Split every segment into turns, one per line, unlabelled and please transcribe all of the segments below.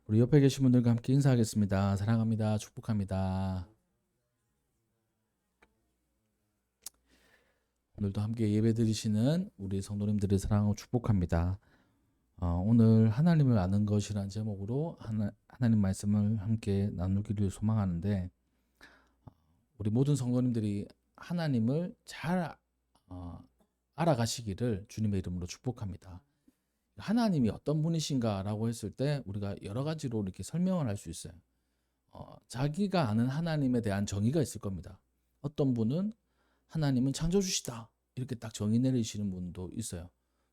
우리 옆에 계신 분들과 함께 인사하겠습니다. 사랑합니다. 축복합니다. 오늘도 함께 예배드리시는 우리 성도님들의 사랑하고 축복합니다. 오늘 하나님을 아는 것이라는 제목으로 하나님 말씀을 함께 나누기를 소망하는데, 우리 모든 성도님들이 하나님을 잘 알아가시기를 주님의 이름으로 축복합니다. 하나님이 어떤 분이신가라고 했을 때 우리가 여러 가지로 이렇게 설명을 할 수 있어요. 자기가 아는 하나님에 대한 정의가 있을 겁니다. 어떤 분은 하나님은 창조주시다 이렇게 딱 정의 내리시는 분도 있어요.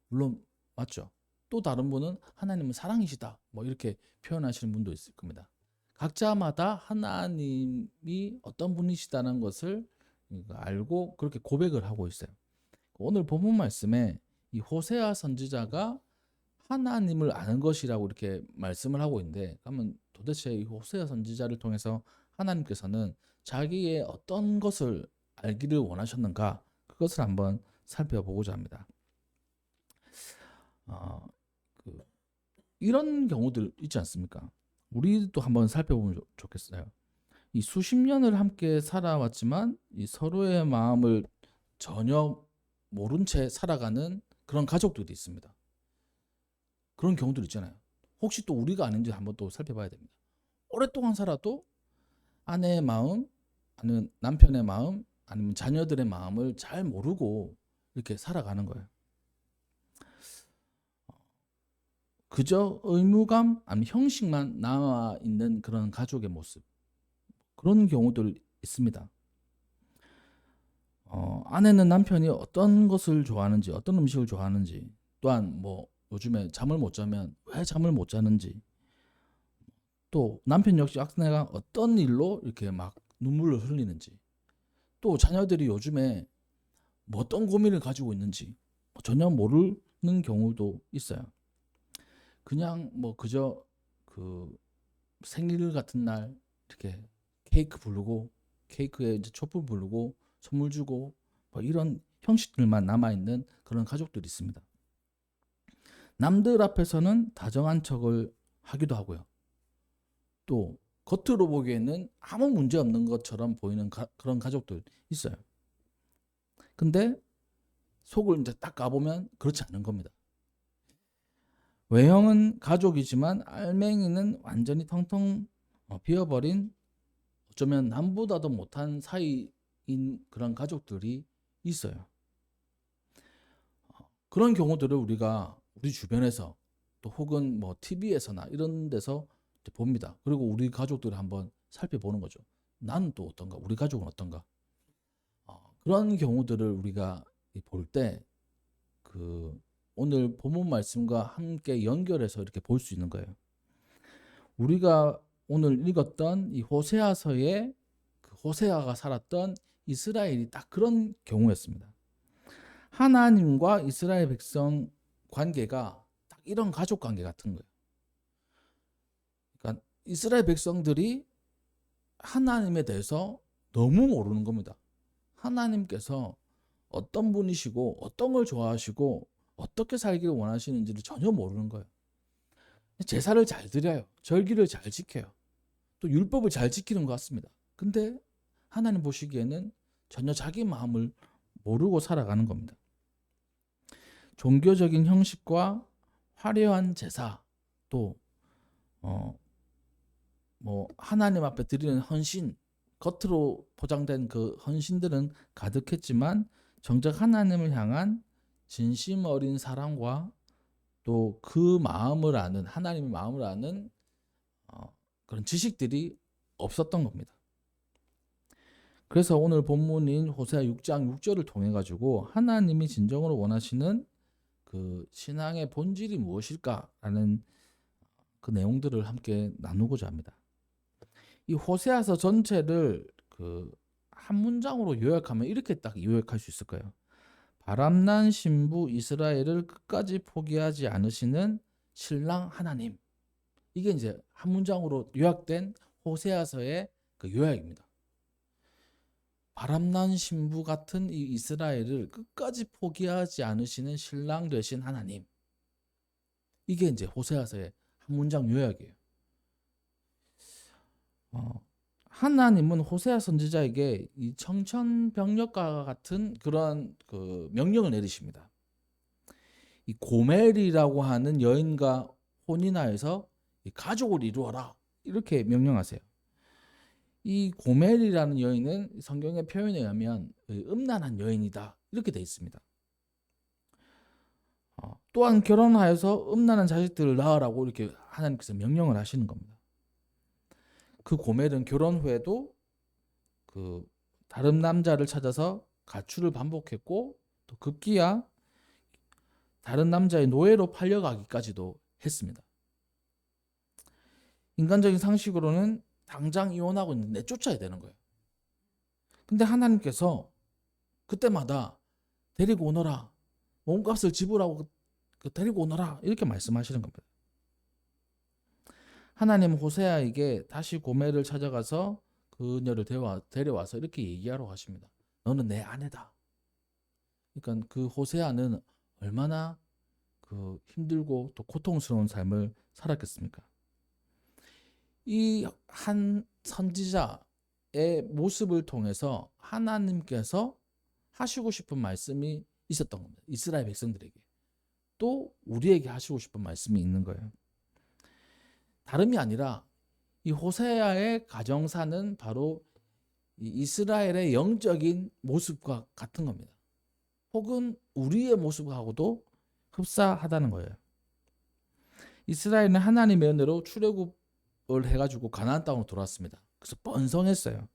물론 맞죠. 또 다른 분은 하나님은 사랑이시다 뭐 이렇게 표현하시는 분도 있을 겁니다. 각자마다 하나님이 어떤 분이시다는 것을 알고 그렇게 고백을 하고 있어요. 오늘 본문 말씀에 이 호세아 선지자가 하나님을 아는 것이라고 이렇게 말씀을 하고 있는데, 그러면 도대체 이 호세아 선지자를 통해서 하나님께서는 자기의 어떤 것을 알기를 원하셨는가, 그것을 한번 살펴보고자 합니다. 이런 경우들 있지 않습니까? 우리도 한번 살펴보면 좋겠어요. 이 수십 년을 함께 살아왔지만 이 서로의 마음을 전혀 모른 채 살아가는 그런 가족들이 있습니다. 그런 경우들 있잖아요. 혹시 또 우리가 아닌지 한번 또 살펴봐야 됩니다. 오랫동안 살아도 아내의 마음, 아니면 남편의 마음, 아니면 자녀들의 마음을 잘 모르고 이렇게 살아가는 거예요. 그저 의무감, 아니면 형식만 남아 있는 그런 가족의 모습, 그런 경우들 있습니다. 아내는 남편이 어떤 것을 좋아하는지, 어떤 음식을 좋아하는지, 또한 뭐 요즘에 잠을 못 자면 왜 잠을 못 자는지, 또 남편 역시 아내가 어떤 일로 이렇게 막 눈물을 흘리는지, 또 자녀들이 요즘에 뭐 어떤 고민을 가지고 있는지 전혀 모르는 경우도 있어요. 그냥 뭐 그저 그 생일 같은 날 이렇게 케이크 부르고, 케이크에 이제 촛불 부르고 선물 주고 뭐 이런 형식들만 남아 있는 그런 가족들이 있습니다. 남들 앞에서는 다정한 척을 하기도 하고요. 또 겉으로 보기에는 아무 문제 없는 것처럼 보이는 그런 가족들 있어요. 근데 속을 이제 딱 가보면 그렇지 않는 겁니다. 외형은 가족이지만 알맹이는 완전히 텅텅 비어버린, 어쩌면 남보다도 못한 사이인 그런 가족들이 있어요. 그런 경우들을 우리가 우리 주변에서 또 혹은 뭐 TV에서나 이런 데서 봅니다. 그리고 우리 가족들을 한번 살펴보는 거죠. 나는 또 어떤가? 우리 가족은 어떤가? 그런 경우들을 우리가 볼 때 그 오늘 본문 말씀과 함께 연결해서 이렇게 볼 수 있는 거예요. 우리가 오늘 읽었던 이 호세아서의 그 호세아가 살았던 이스라엘이 딱 그런 경우였습니다. 하나님과 이스라엘 백성 관계가 딱 이런 가족 관계 같은 거예요. 그러니까 이스라엘 백성들이 하나님에 대해서 너무 모르는 겁니다. 하나님께서 어떤 분이시고 어떤 걸 좋아하시고 어떻게 살기를 원하시는지를 전혀 모르는 거예요. 제사를 잘 드려요. 절기를 잘 지켜요. 또 율법을 잘 지키는 것 같습니다. 근데 하나님 보시기에는 전혀 자기 마음을 모르고 살아가는 겁니다. 종교적인 형식과 화려한 제사, 또 뭐 하나님 앞에 드리는 헌신, 겉으로 포장된 그 헌신들은 가득했지만 정작 하나님을 향한 진심 어린 사랑과 또 그 마음을 아는, 하나님의 마음을 아는 그런 지식들이 없었던 겁니다. 그래서 오늘 본문인 호세아 6장 6절을 통해 가지고 하나님이 진정으로 원하시는 그 신앙의 본질이 무엇일까라는 그 내용들을 함께 나누고자 합니다. 이 호세아서 전체를 그 한 문장으로 요약하면 이렇게 딱 요약할 수 있을 거예요. 바람난 신부 이스라엘을 끝까지 포기하지 않으시는 신랑 하나님. 이게 이제 한 문장으로 요약된 호세아서의 그 요약입니다. 바람난 신부 같은 이 이스라엘을 끝까지 포기하지 않으시는 신랑 되신 하나님. 이게 이제 호세아서의 한 문장 요약이에요. 하나님은 호세아 선지자에게 이 청천벽력과 같은 그런 그 명령을 내리십니다. 이 고멜이라고 하는 여인과 혼인하여서 이 가족을 이루어라 이렇게 명령하세요. 이 고멜이라는 여인은 성경의 표현에 의하면 음란한 여인이다 이렇게 되어 있습니다. 또한 결혼하여서 음란한 자식들을 낳으라고 이렇게 하나님께서 명령을 하시는 겁니다. 그 고멜은 결혼 후에도 그 다른 남자를 찾아서 가출을 반복했고 또 급기야 다른 남자의 노예로 팔려가기까지도 했습니다. 인간적인 상식으로는 당장 이혼하고 있는데 내쫓아야 되는 거예요. 근데 하나님께서 그때마다 데리고 오너라, 몸값을 지불하고 데리고 오너라 이렇게 말씀하시는 겁니다. 하나님은 호세아에게 다시 고멜을 찾아가서 그녀를 데려와서 이렇게 얘기하러 가십니다. 너는 내 아내다. 그러니까 그 호세아는 얼마나 그 힘들고 또 고통스러운 삶을 살았겠습니까? 이 한 선지자의 모습을 통해서 하나님께서 하시고 싶은 말씀이 있었던 겁니다. 이스라엘 백성들에게. 또 우리에게 하시고 싶은 말씀이 있는 거예요. 다름이 아니라 이 호세아의 가정사는 바로 이 이스라엘의 영적인 모습과 같은 겁니다. 혹은 우리의 모습하고도 흡사하다는 거예요. 이스라엘은 하나님의 은혜로 출애굽을 해가지고 가나안 땅으로 돌아왔습니다. 그래서 번성했어요.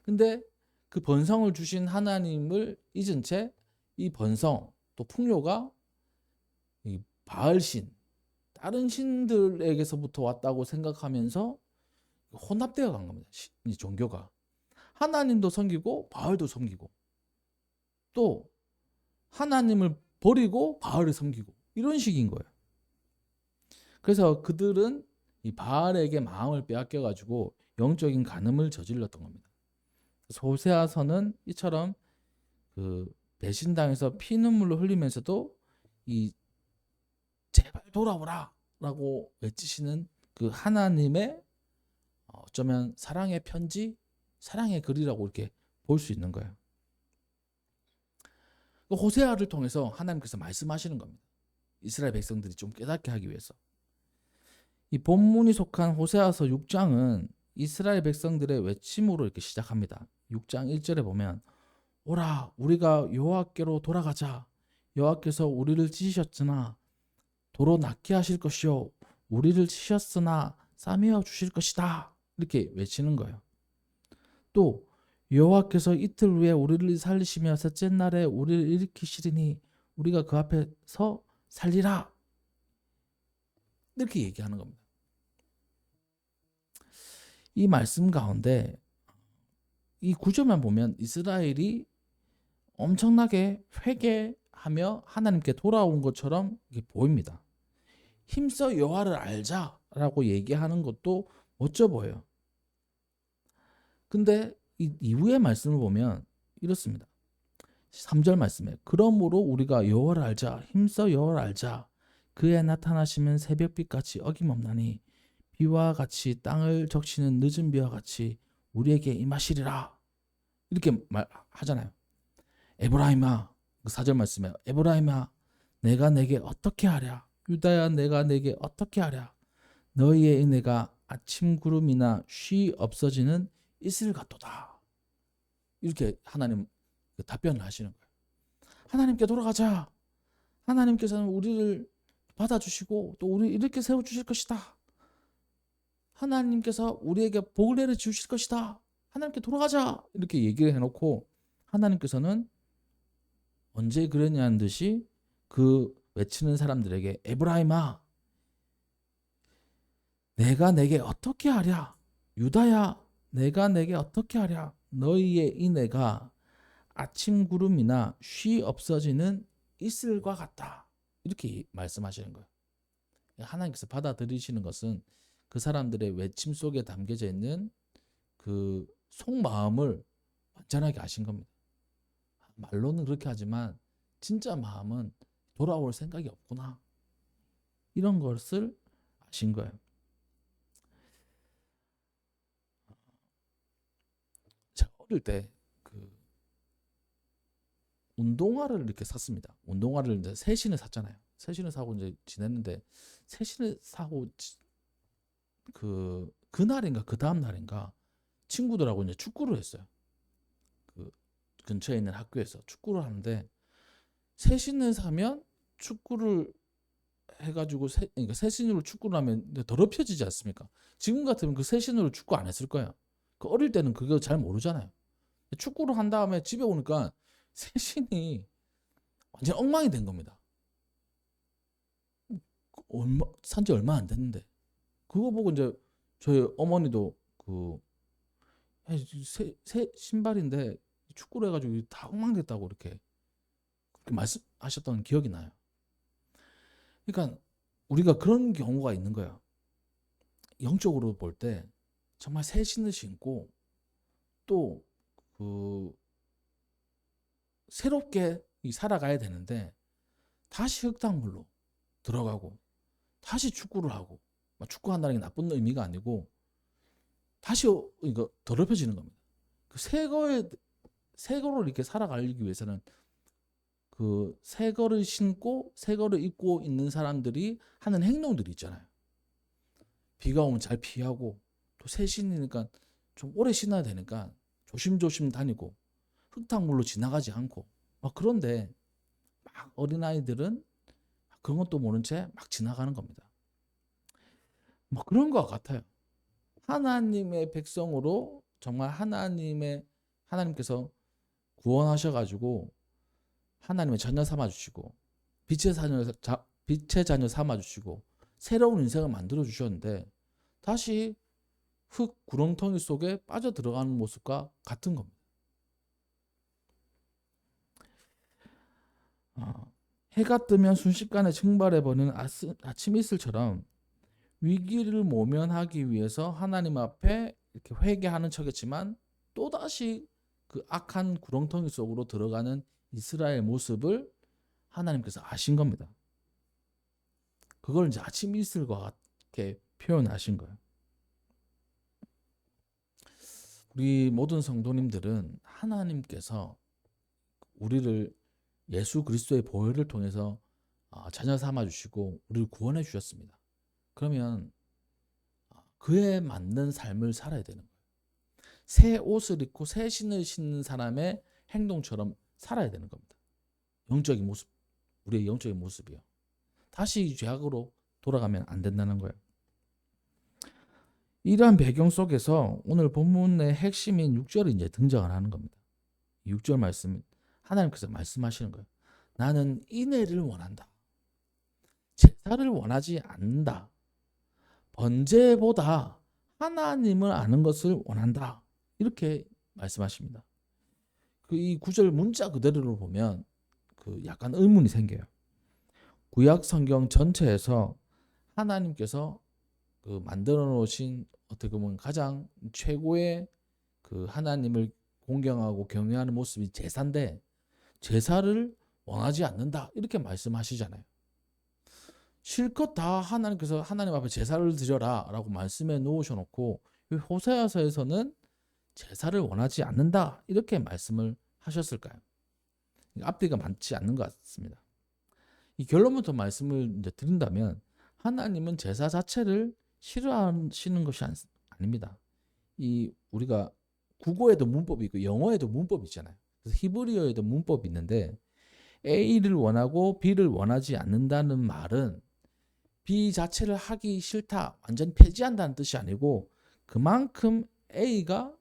근데 그 번성을 주신 하나님을 잊은 채 이 번성 또 풍요가 이 바알신 다른 신들에게서부터 왔다고 생각하면서 혼합되어 간 겁니다. 이 종교가 하나님도 섬기고 바알도 섬기고 또 하나님을 버리고 바알을 섬기고 이런 식인 거예요. 그래서 그들은 이 바알에게 마음을 빼앗겨 가지고 영적인 간음을 저질렀던 겁니다. 호세아서는 이처럼 그 배신당해서 피눈물을 흘리면서도 이 제발 돌아오라라고 외치시는 그 하나님의 어쩌면 사랑의 편지, 사랑의 글이라고 이렇게 볼 수 있는 거예요. 호세아를 통해서 하나님께서 말씀하시는 겁니다. 이스라엘 백성들이 좀 깨닫게 하기 위해서. 이 본문이 속한 호세아서 6장은 이스라엘 백성들의 외침으로 이렇게 시작합니다. 6장 1절에 보면 오라 우리가 여호와께로 돌아가자. 여호와께서 우리를 찢으셨으나 도로 낫게 하실 것이요 우리를 치셨으나 싸매어 주실 것이다. 이렇게 외치는 거예요. 또 여호와께서 이틀 후에 우리를 살리시며 셋째 날에 우리를 일으키시리니 우리가 그 앞에서 살리라. 이렇게 얘기하는 겁니다. 이 말씀 가운데 이 구절만 보면 이스라엘이 엄청나게 회개하며 하나님께 돌아온 것처럼 보입니다. 힘써 여호와를 알자라고 얘기하는 것도 멋져 보여요. 근데 이 이후의 말씀을 보면 이렇습니다. 3절 말씀에 그러므로 우리가 여호와를 알자 힘써 여호와를 알자 그의 나타나시면 새벽빛같이 어김없나니 비와 같이 땅을 적시는 늦은 비와 같이 우리에게 임하시리라 이렇게 말하잖아요. 에브라임아 그 4절 말씀에 에브라임아 내가 내게 어떻게 하랴 유다야 내가 내게 어떻게 하랴 너희의 은혜가 아침 구름이나 쉬 없어지는 이슬 같도다. 이렇게 하나님 답변을 하시는 거예요. 하나님께 돌아가자. 하나님께서는 우리를 받아주시고 또 우리 이렇게 세워주실 것이다. 하나님께서 우리에게 복을 내려주실 것이다. 하나님께 돌아가자. 이렇게 얘기를 해놓고 하나님께서는 언제 그러냐는 듯이 그 외치는 사람들에게 에브라임아 내가 내게 어떻게 하랴 유다야 내가 내게 어떻게 하랴 너희의 인애가 아침 구름이나 쉬 없어지는 이슬과 같다. 이렇게 말씀하시는 거예요. 하나님께서 받아들이시는 것은 그 사람들의 외침 속에 담겨져 있는 그 속마음을 완전하게 아신 겁니다. 말로는 그렇게 하지만 진짜 마음은 돌아올 생각이 없구나. 이런 것을 아신 거예요. 어릴 때 그 운동화를 이렇게 샀습니다. 운동화를 이제 새 신을 샀잖아요. 새 신을 사고 이제 지냈는데 새 신을 사고 그날인가 그 다음 날인가 친구들하고 이제 축구를 했어요. 그 근처에 있는 학교에서 축구를 하는데 새 신을 사면 축구를 해가지고 그러니까 새 신으로 축구를 하면 더럽혀지지 않습니까? 지금 같으면 그 새 신으로 축구 안 했을 거예요. 그 어릴 때는 그거 잘 모르잖아요. 축구를 한 다음에 집에 오니까 새 신이 완전 엉망이 된 겁니다. 산지 얼마 안 됐는데 그거 보고 이제 저희 어머니도 새 신발인데 축구를 해가지고 다 엉망됐다고 이렇게 그렇게 말씀하셨던 기억이 나요. 그러니까 우리가 그런 경우가 있는 거야. 영적으로 볼 때 정말 새 신을 신고 또 새롭게 살아가야 되는데 다시 흙탕물로 들어가고 다시 축구를 하고 축구한다는 게 나쁜 의미가 아니고 다시 이거 더럽혀지는 겁니다. 새 거를 이렇게 살아가기 위해서는 새 거를 신고 새 거를 입고 있는 사람들이 하는 행동들이 있잖아요. 비가 오면 잘 피하고 또 새 신이니까 좀 오래 신어야 되니까 조심조심 다니고 흙탕물로 지나가지 않고 그런데 막 어린아이들은 그런 것도 모른 채 막 지나가는 겁니다. 그런 것 같아요. 하나님의 백성으로 정말 하나님께서 구원하셔가지고 하나님의 자녀 삼아주시고 빛의 자녀 삼아주시고 새로운 인생을 만들어 주셨는데 다시 흙 구렁텅이 속에 빠져 들어가는 모습과 같은 겁니다. 해가 뜨면 순식간에 증발해버리는 아침 이슬처럼 위기를 모면하기 위해서 하나님 앞에 이렇게 회개하는 척했지만 또다시 그 악한 구렁텅이 속으로 들어가는 이스라엘 모습을 하나님께서 아신 겁니다. 그걸 이제 아침 이슬과 같게 표현하신 거예요. 우리 모든 성도님들은 하나님께서 우리를 예수 그리스도의 보혈을 통해서 자녀 삼아 주시고 우리를 구원해 주셨습니다. 그러면 그에 맞는 삶을 살아야 되는 거예요. 새 옷을 입고 새 신을 신는 사람의 행동처럼 살아야 되는 겁니다. 영적인 모습, 우리의 영적인 모습이요. 다시 죄악으로 돌아가면 안 된다는 거예요. 이러한 배경 속에서 오늘 본문의 핵심인 6절이 이제 등장을 하는 겁니다. 6절 말씀, 하나님께서 말씀하시는 거예요. 나는 인애를 원한다. 제사를 원하지 않는다. 번제보다 하나님을 아는 것을 원한다. 이렇게 말씀하십니다. 이 9절 문자 그대로를 보면 약간 의문이 생겨요. 구약 성경 전체에서 하나님께서 만들어 놓으신 어떻게 보면 가장 최고의 하나님을 공경하고 경외하는 모습이 제사인데 제사를 원하지 않는다 이렇게 말씀하시잖아요. 실컷 다 하나님께서 하나님 앞에 제사를 드려라 라고 말씀해 놓으셔놓고 호세아서에서는 제사를 원하지 않는다 이렇게 말씀을 하셨을까요? 앞뒤가 맞지 않는 것 같습니다. 이 결론부터 말씀을 이제 드린다면 하나님은 제사 자체를 싫어하시는 것이 아닙니다. 우리가 국어에도 문법이 있고 영어에도 문법이 있잖아요. 그래서 히브리어에도 문법이 있는데 A를 원하고 B를 원하지 않는다는 말은 B 자체를 하기 싫다, 완전 폐지한다는 뜻이 아니고 그만큼 A가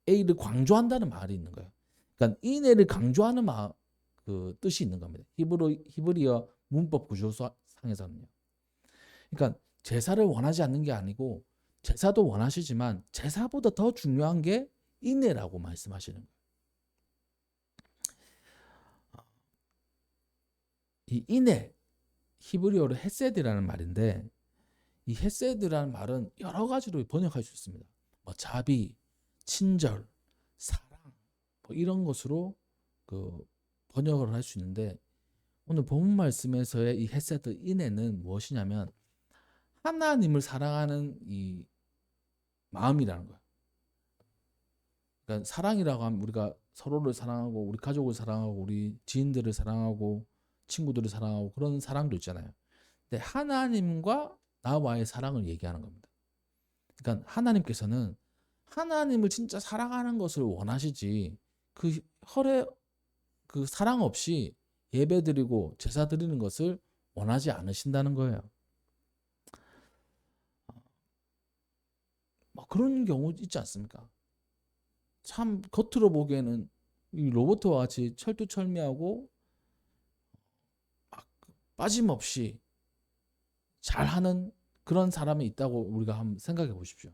A를 강조한다는 말이 있는 거예요. 그러니까 인애를 강조하는 뜻이 있는 겁니다. 히브리어 문법 구조상에서는요. 그러니까 제사를 원하지 않는 게 아니고 제사도 원하시지만 제사보다 더 중요한 게 인애라고 말씀하시는 거예요. 이 인애, 히브리어로 헤세드라는 말인데 이 헤세드라는 말은 여러 가지로 번역할 수 있습니다. 자비, 친절, 사랑 이런 것으로 번역을 할 수 있는데 오늘 본문 말씀에서의 이 헤세드 인애는 무엇이냐면 하나님을 사랑하는 이 마음이라는 거예요. 그러니까 사랑이라고 하면 우리가 서로를 사랑하고 우리 가족을 사랑하고 우리 지인들을 사랑하고 친구들을 사랑하고 그런 사랑도 있잖아요. 근데 하나님과 나와의 사랑을 얘기하는 겁니다. 그러니까 하나님께서는 하나님을 진짜 사랑하는 것을 원하시지 그 혈의 그 사랑 없이 예배드리고 제사 드리는 것을 원하지 않으신다는 거예요. 뭐 그런 경우 있지 않습니까? 참 겉으로 보기에는 이 로봇과 같이 철두철미하고 막 빠짐없이 잘하는 그런 사람이 있다고 우리가 한번 생각해 보십시오.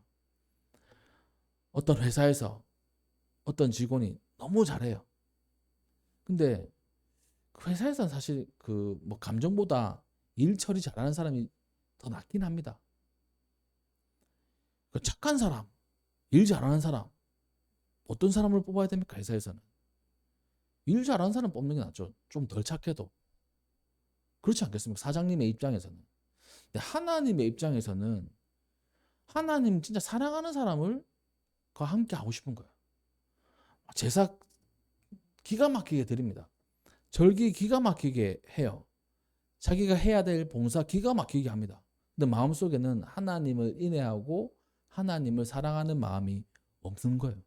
어떤 회사에서 어떤 직원이 너무 잘해요. 근데 그 회사에서는 사실 그 뭐 감정보다 일 처리 잘하는 사람이 더 낫긴 합니다. 그 착한 사람, 일 잘하는 사람, 어떤 사람을 뽑아야 됩니까? 회사에서는 일 잘하는 사람 뽑는 게 낫죠. 좀 덜 착해도. 그렇지 않겠습니까? 사장님의 입장에서는. 근데 하나님의 입장에서는 하나님 진짜 사랑하는 사람을 그 함께 하고 싶은 거예요. 제사 기가 막히게 드립니다. 절기 기가 막히게 해요. 자기가 해야 될 봉사 기가 막히게 합니다. 근데 마음속에는 하나님을 인내하고 하나님을 사랑하는 마음이 없는 거예요.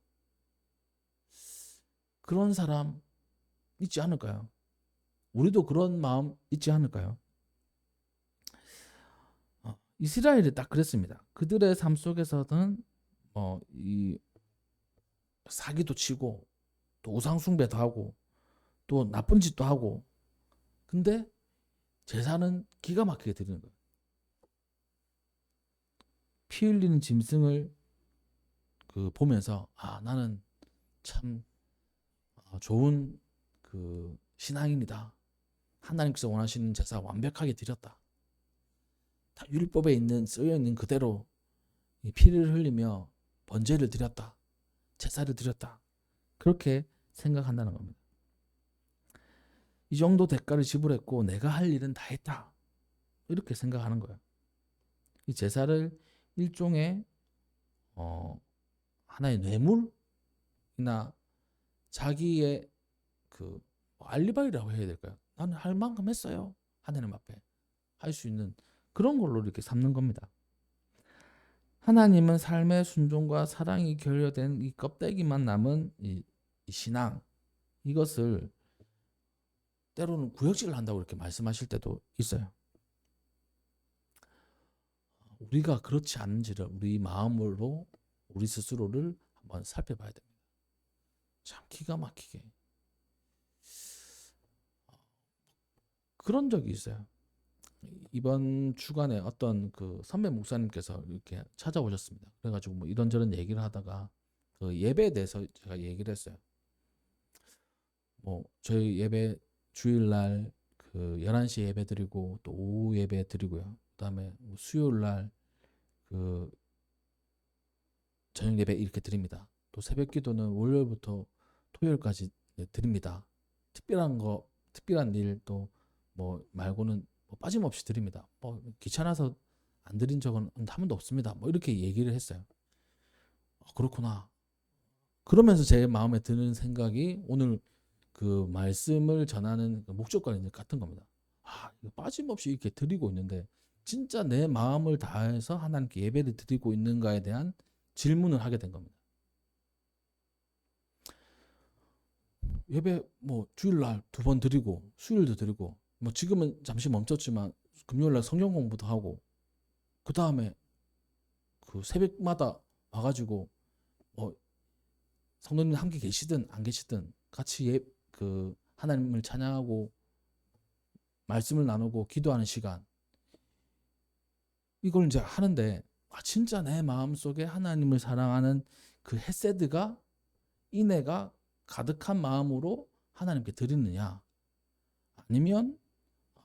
그런 사람 있지 않을까요? 우리도 그런 마음 있지 않을까요? 이스라엘이 딱 그랬습니다. 그들의 삶 속에서는 이 사기도 치고 또 우상숭배도 하고 또 나쁜 짓도 하고 근데 제사는 기가 막히게 드리는 거예요. 피 흘리는 짐승을 그 보면서 나는 참 좋은 그 신앙인이다. 하나님께서 원하시는 제사 완벽하게 드렸다. 다 율법에 있는 쓰여 있는 그대로 피를 흘리며 번제를 드렸다. 제사를 드렸다. 그렇게 생각한다는 겁니다. 이 정도 대가를 지불했고 내가 할 일은 다 했다. 이렇게 생각하는 거예요. 이 제사를 일종의 하나의 뇌물이나 자기의 그 알리바이라고 해야 될까요? 나는 할 만큼 했어요. 하나님 앞에 할 수 있는 그런 걸로 이렇게 삼는 겁니다. 하나님은 삶의 순종과 사랑이 결여된 이 껍데기만 남은 이 신앙 이것을 때로는 구역질을 한다고 이렇게 말씀하실 때도 있어요. 우리가 그렇지 않은지를 우리 마음으로 우리 스스로를 한번 살펴봐야 됩니다. 참 기가 막히게 그런 적이 있어요. 이번 주간에 어떤 그 선배 목사님께서 이렇게 찾아오셨습니다. 그래가지고 뭐 이런저런 얘기를 하다가 그 예배에 대해서 제가 얘기를 했어요. 뭐 저희 예배 주일날 그 11시 예배 드리고 또 오후 예배 드리고요. 그다음에 뭐 수요일날 그 저녁 예배 이렇게 드립니다. 또 새벽 기도는 월요일부터 토요일까지 드립니다. 특별한 일 또 뭐 말고는 뭐 빠짐없이 드립니다. 뭐 귀찮아서 안 드린 적은 한 번도 없습니다. 뭐 이렇게 얘기를 했어요. 그렇구나. 그러면서 제 마음에 드는 생각이 오늘 그 말씀을 전하는 그 목적과 같은 겁니다. 이거 빠짐없이 이렇게 드리고 있는데 진짜 내 마음을 다해서 하나님께 예배를 드리고 있는가에 대한 질문을 하게 된 겁니다. 예배 뭐 주일날 2번 드리고 수요일도 드리고 뭐 지금은 잠시 멈췄지만 금요일날 성경 공부도 하고 그 다음에 그 새벽마다 와가지고 뭐 성도님 함께 계시든 안 계시든 같이 그 하나님을 찬양하고 말씀을 나누고 기도하는 시간 이걸 이제 하는데 진짜 내 마음속에 하나님을 사랑하는 그 헤세드가 인애가 가득한 마음으로 하나님께 드리느냐 아니면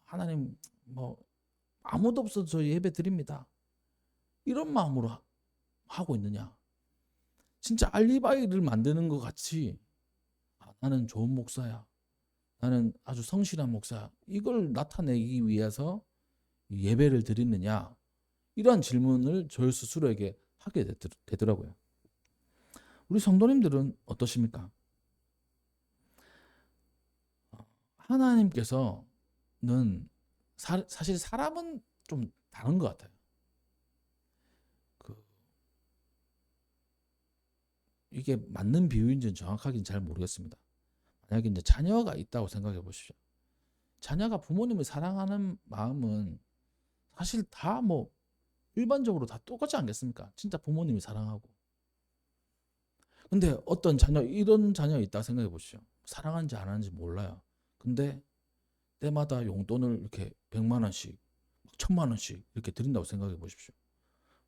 하나님 뭐 아무도 없어도 저 예배 드립니다 이런 마음으로 하고 있느냐 진짜 알리바이를 만드는 것 같이 나는 좋은 목사야 나는 아주 성실한 목사야 이걸 나타내기 위해서 예배를 드리느냐 이러한 질문을 저 스스로에게 하게 되더라고요. 우리 성도님들은 어떠십니까? 하나님께서는 사실 사람은 좀 다른 것 같아요. 이게 맞는 비유인지는 정확하게는 잘 모르겠습니다. 만약에 이제 자녀가 있다고 생각해 보십시오. 자녀가 부모님을 사랑하는 마음은 사실 다 뭐 일반적으로 다 똑같지 않겠습니까? 진짜 부모님이 사랑하고. 근데 어떤 자녀, 이런 자녀가 있다 생각해 보시죠. 사랑하는지 안 하는지 몰라요. 근데 때마다 용돈을 이렇게 100만 원씩, 1000만 원씩 이렇게 드린다고 생각해 보십시오.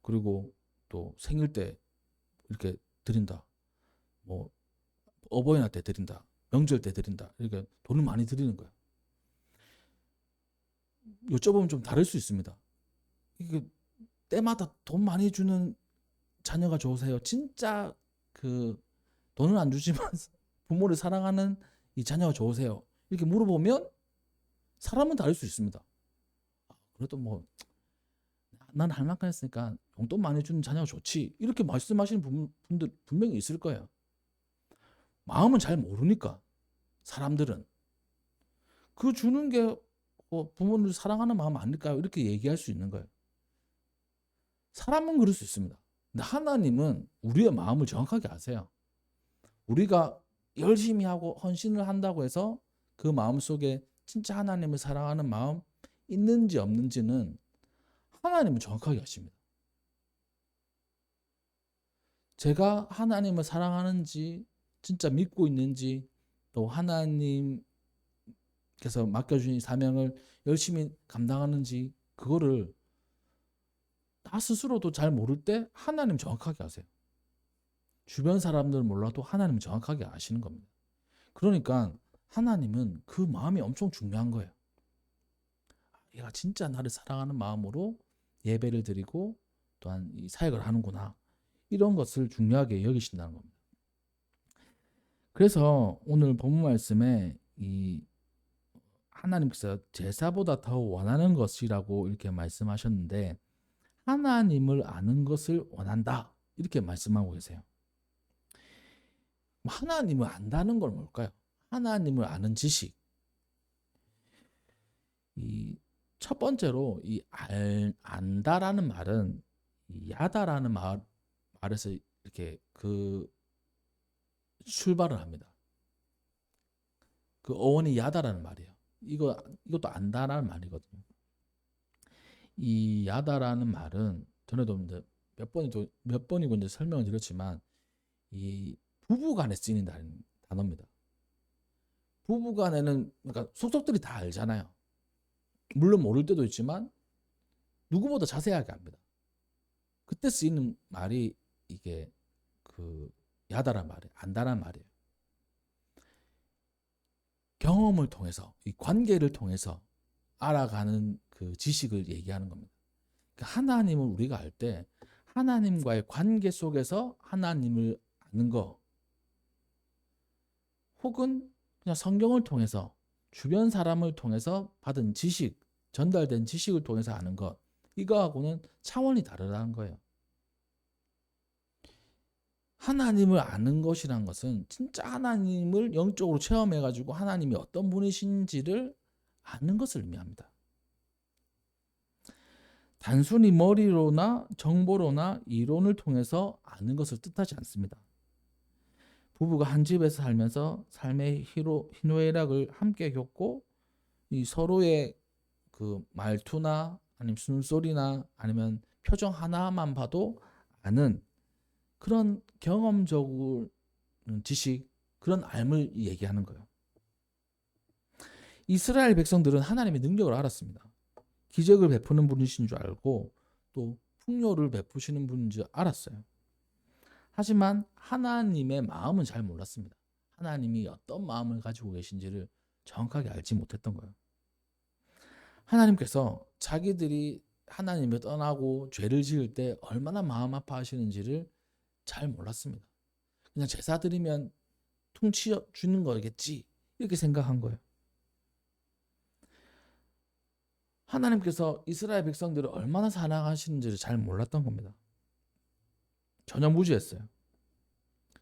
그리고 또 생일 때 이렇게 드린다. 뭐 어버이날 때 드린다. 명절 때 드린다. 이렇게 돈을 많이 드리는 거예요. 여쭤보면 좀 다를 수 있습니다. 이게 때마다 돈 많이 주는 자녀가 좋으세요? 진짜 그 돈을 안 주지만 부모를 사랑하는 이 자녀가 좋으세요? 이렇게 물어보면 사람은 다를 수 있습니다. 그래도 뭐 난 할 만큼 했으니까 용돈 많이 주는 자녀가 좋지, 이렇게 말씀하시는 분들 분명히 있을 거예요. 마음은 잘 모르니까. 사람들은 그 주는 게 부모를 사랑하는 마음 아닐까요? 이렇게 얘기할 수 있는 거예요. 사람은 그럴 수 있습니다. 근데 하나님은 우리의 마음을 정확하게 아세요. 우리가 열심히 하고 헌신을 한다고 해서 그 마음 속에 진짜 하나님을 사랑하는 마음 있는지 없는지는 하나님은 정확하게 아십니다. 제가 하나님을 사랑하는지, 진짜 믿고 있는지, 또 하나님께서 맡겨주신 사명을 열심히 감당하는지, 그거를 나 스스로도 잘 모를 때 하나님 정확하게 아세요. 주변 사람들 몰라도 하나님은 정확하게 아시는 겁니다. 그러니까 하나님은 그 마음이 엄청 중요한 거예요. 얘가 진짜 나를 사랑하는 마음으로 예배를 드리고 또한 이 사역을 하는구나, 이런 것을 중요하게 여기신다는 겁니다. 그래서 오늘 본문 말씀에 이 하나님께서 제사보다 더 원하는 것이라고 이렇게 말씀하셨는데, 하나님을 아는 것을 원한다, 이렇게 말씀하고 계세요. 하나님을 안다는 건 뭘까요? 하나님을 아는 지식. 이 첫 번째로 이 안다라는 말은 이 야다라는 말에서 이렇게 그 출발을 합니다. 그 어원이 야다라는 말이에요. 이것도 안다라는 말이거든요. 이 야다라는 말은 전에도 몇 번이고 이제 설명을 드렸지만, 이 부부간에 쓰이는 단어입니다. 부부간에는 그러니까 속속들이 다 알잖아요. 물론 모를 때도 있지만 누구보다 자세하게 압니다. 그때 쓰이는 말이 이게 그 야다란 말이에요. 안다란 말이에요. 경험을 통해서, 이 관계를 통해서 알아가는 그 지식을 얘기하는 겁니다. 그러니까 하나님을 우리가 알 때 하나님과의 관계 속에서 하나님을 아는 거, 혹은 그냥 성경을 통해서 주변 사람을 통해서 받은 지식, 전달된 지식을 통해서 아는 것, 이거하고는 차원이 다르다는 거예요. 하나님을 아는 것이란 것은 진짜 하나님을 영적으로 체험해가지고 하나님이 어떤 분이신지를 아는 것을 의미합니다. 단순히 머리로나 정보로나 이론을 통해서 아는 것을 뜻하지 않습니다. 부부가 한 집에서 살면서 삶의 희노애락을 함께 겪고 이 서로의 그 말투나 아니면 숨소리나 아니면 표정 하나만 봐도 아는 그런 경험적인 지식, 그런 알을 얘기하는 거예요. 이스라엘 백성들은 하나님의 능력을 알았습니다. 기적을 베푸는 분이신 줄 알고 또 풍요를 베푸시는 분인 줄 알았어요. 하지만 하나님의 마음은 잘 몰랐습니다. 하나님이 어떤 마음을 가지고 계신지를 정확하게 알지 못했던 거예요. 하나님께서 자기들이 하나님을 떠나고 죄를 지을 때 얼마나 마음 아파하시는지를 잘 몰랐습니다. 그냥 제사 드리면 퉁치 주는 거겠지, 이렇게 생각한 거예요. 하나님께서 이스라엘 백성들을 얼마나 사랑하시는지를 잘 몰랐던 겁니다. 전혀 무지했어요.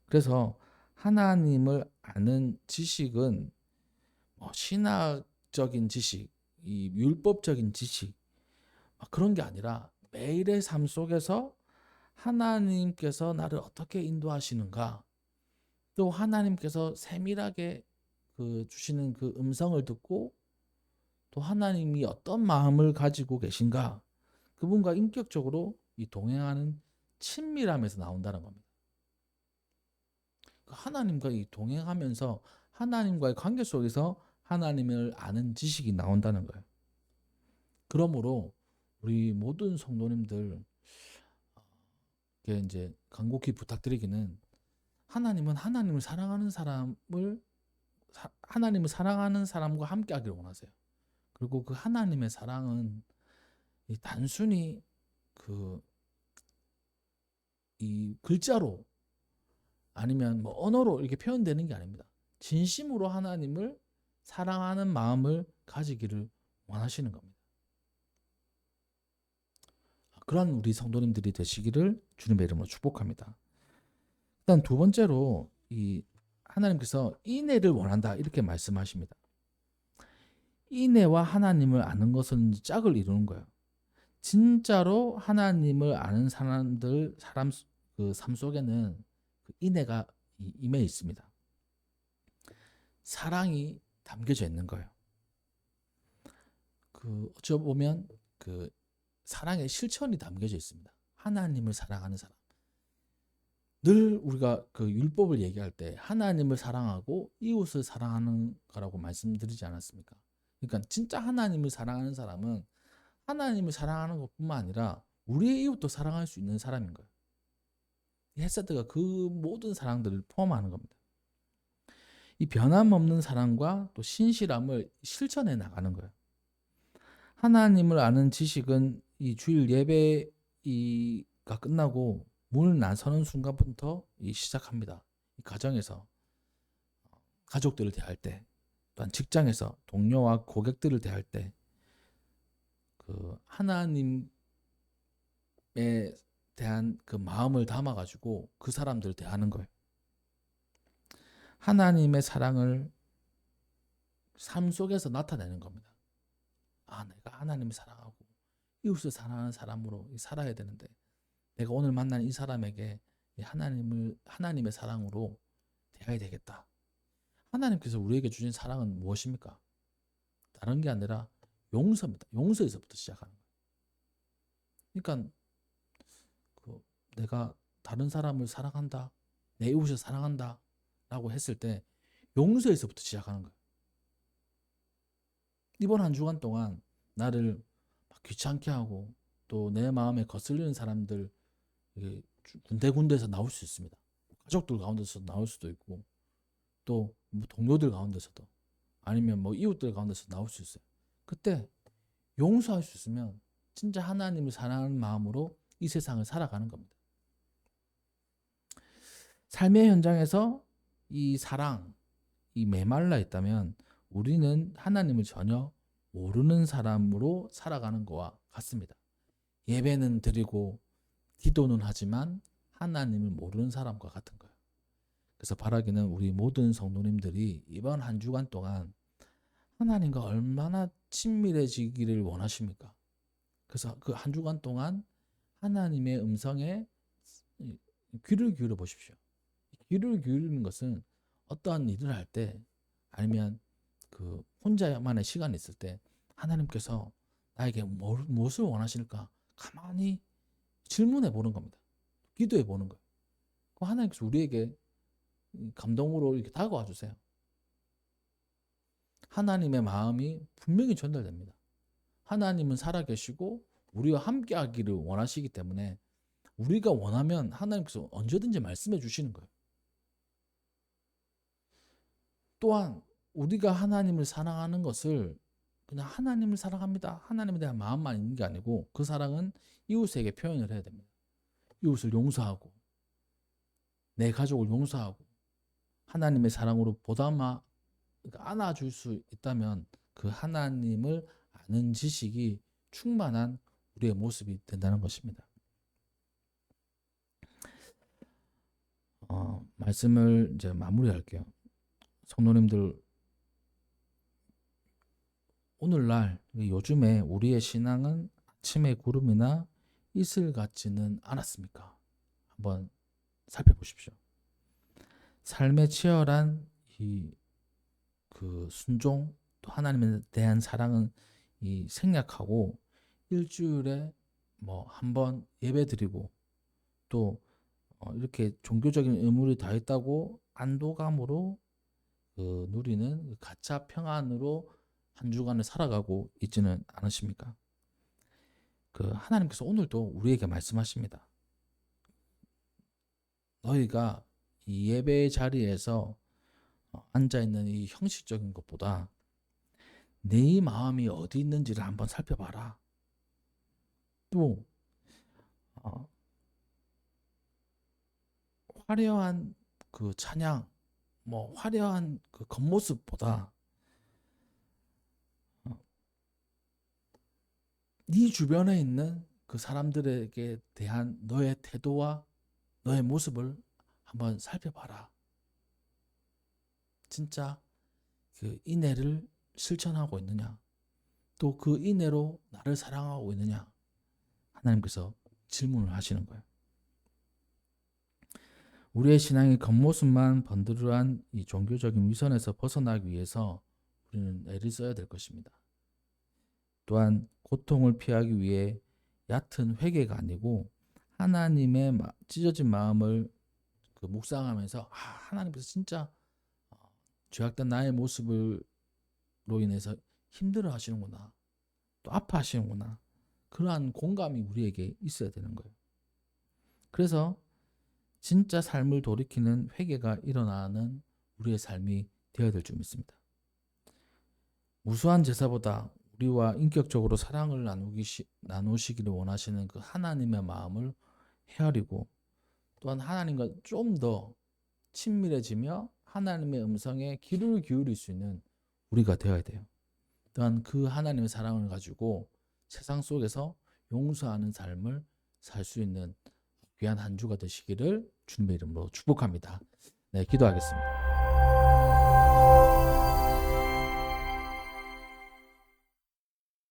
그래서 하나님을 아는 지식은 뭐 신학적인 지식, 이 율법적인 지식 그런 게 아니라 매일의 삶 속에서 하나님께서 나를 어떻게 인도하시는가, 또 하나님께서 세밀하게 주시는 그 음성을 듣고 또 하나님이 어떤 마음을 가지고 계신가, 그분과 인격적으로 이 동행하는 친밀함에서 나온다는 겁니다. 하나님과 이 동행하면서 하나님과의 관계 속에서 하나님을 아는 지식이 나온다는 거예요. 그러므로 우리 모든 성도님들 이제 간곡히 부탁드리기는, 하나님은 하나님을 사랑하는 사람과 함께 하기를 원하세요. 그리고 그 하나님의 사랑은 단순히 이 글자로 아니면 뭐 언어로 이렇게 표현되는 게 아닙니다. 진심으로 하나님을 사랑하는 마음을 가지기를 원하시는 겁니다. 그러한 우리 성도님들이 되시기를 주님의 이름으로 축복합니다. 일단 두 번째로 이 하나님께서 인애를 원한다 이렇게 말씀하십니다. 인애와 하나님을 아는 것은 짝을 이루는 거예요. 진짜로 하나님을 아는 사람 그 삶 속에는 그 인애가 임해 있습니다. 사랑이 담겨져 있는 거예요. 어찌 보면 사랑의 실천이 담겨져 있습니다. 하나님을 사랑하는 사람. 늘 우리가 율법을 얘기할 때 하나님을 사랑하고 이웃을 사랑하는 거라고 말씀드리지 않았습니까? 그러니까 진짜 하나님을 사랑하는 사람은 하나님을 사랑하는 것뿐만 아니라 우리의 이웃도 사랑할 수 있는 사람인 거예요. 헤세드가 그 모든 사랑들을 포함하는 겁니다. 이 변함없는 사랑과 또 신실함을 실천해 나가는 거예요. 하나님을 아는 지식은 이 주일 예배가 끝나고 문을 나서는 순간부터 시작합니다. 이 가정에서 가족들을 대할 때, 또한 직장에서 동료와 고객들을 대할 때 하나님에 대한 그 마음을 담아가지고 그 사람들을 대하는 거예요. 하나님의 사랑을 삶 속에서 나타내는 겁니다. 내가 하나님을 사랑하고 이웃을 사랑하는 사람으로 살아야 되는데, 내가 오늘 만난 이 사람에게 하나님의 사랑으로 대해야 되겠다. 하나님께서 우리에게 주신 사랑은 무엇입니까? 다른 게 아니라 용서입니다. 용서에서부터 시작하는 거예요. 그러니까 내가 다른 사람을 사랑한다, 내 이웃을 사랑한다 라고 했을 때 용서에서부터 시작하는 거예요. 이번 한 주간 동안 나를 귀찮게 하고 또 내 마음에 거슬리는 사람들 군데군데에서 나올 수 있습니다. 가족들 가운데서 나올 수도 있고, 또 동료들 가운데서도, 아니면 이웃들 가운데서 나올 수 있어요. 그때 용서할 수 있으면 진짜 하나님을 사랑하는 마음으로 이 세상을 살아가는 겁니다. 삶의 현장에서 이 메말라 있다면 우리는 하나님을 전혀 모르는 사람으로 살아가는 것과 같습니다. 예배는 드리고 기도는 하지만 하나님을 모르는 사람과 같은 거예요. 그래서 바라기는 우리 모든 성도님들이 이번 한 주간 동안 하나님과 얼마나 친밀해지기를 원하십니까? 그래서 그 한 주간 동안 하나님의 음성에 귀를 기울여 보십시오. 귀를 기울이는 것은 어떠한 일을 할 때, 아니면 혼자만의 시간이 있을 때 하나님께서 나에게 무엇을 원하실까 가만히 질문해 보는 겁니다. 기도해 보는 거예요. 하나님께서 우리에게 감동으로 이렇게 다가와 주세요. 하나님의 마음이 분명히 전달됩니다. 하나님은 살아계시고 우리와 함께 하기를 원하시기 때문에 우리가 원하면 하나님께서 언제든지 말씀해 주시는 거예요. 또한 우리가 하나님을 사랑하는 것을 그냥 하나님을 사랑합니다, 하나님에 대한 마음만 있는 게 아니고, 그 사랑은 이웃에게 표현을 해야 됩니다. 이웃을 용서하고 내 가족을 용서하고 하나님의 사랑으로 보담아 안아줄 수 있다면 그 하나님을 아는 지식이 충만한 우리의 모습이 된다는 것입니다. 말씀을 이제 마무리할게요. 성도님들, 오늘날 요즘에 우리의 신앙은 아침의 구름이나 이슬 같지는 않았습니까? 한번 살펴보십시오. 삶의 치열한 그 순종, 또 하나님에 대한 사랑은 생략하고 일주일에 뭐 한 번 예배드리고 또 이렇게 종교적인 의무를 다했다고 안도감으로 누리는 그 가짜 평안으로 한 주간을 살아가고 있지는 않으십니까? 하나님께서 오늘도 우리에게 말씀하십니다. 너희가 이 예배의 자리에서 앉아있는 이 형식적인 것보다 네 마음이 어디 있는지를 한번 살펴봐라. 또 어, 화려한 그 찬양, 뭐 화려한 그 겉모습보다 네 주변에 있는 그 사람들에게 대한 너의 태도와 너의 모습을 한번 살펴봐라. 진짜 그 인애를 실천하고 있느냐? 또 그 인애로 나를 사랑하고 있느냐? 하나님께서 질문을 하시는 거예요. 우리의 신앙의 겉모습만 번들어한 이 종교적인 위선에서 벗어나기 위해서 우리는 애를 써야 될 것입니다. 또한 고통을 피하기 위해 얕은 회개가 아니고 하나님의 찢어진 마음을 묵상하면서 하나님께서 진짜 죄악된 나의 모습으로 인해서 힘들어 하시는구나. 또 아파하시는구나. 그러한 공감이 우리에게 있어야 되는 거예요. 그래서 진짜 삶을 돌이키는 회개가 일어나는 우리의 삶이 되어야 될 줄 믿습니다. 무수한 제사보다 우리와 인격적으로 사랑을 나누시기를 원하시는 그 하나님의 마음을 헤아리고 또한 하나님과 좀 더 친밀해지며 하나님의 음성에 귀를 기울일 수 있는 우리가 되어야 돼요. 또한 그 하나님의 사랑을 가지고 세상 속에서 용서하는 삶을 살 수 있는 귀한 한 주가 되시기를 주님의 이름으로 축복합니다. 네, 기도하겠습니다.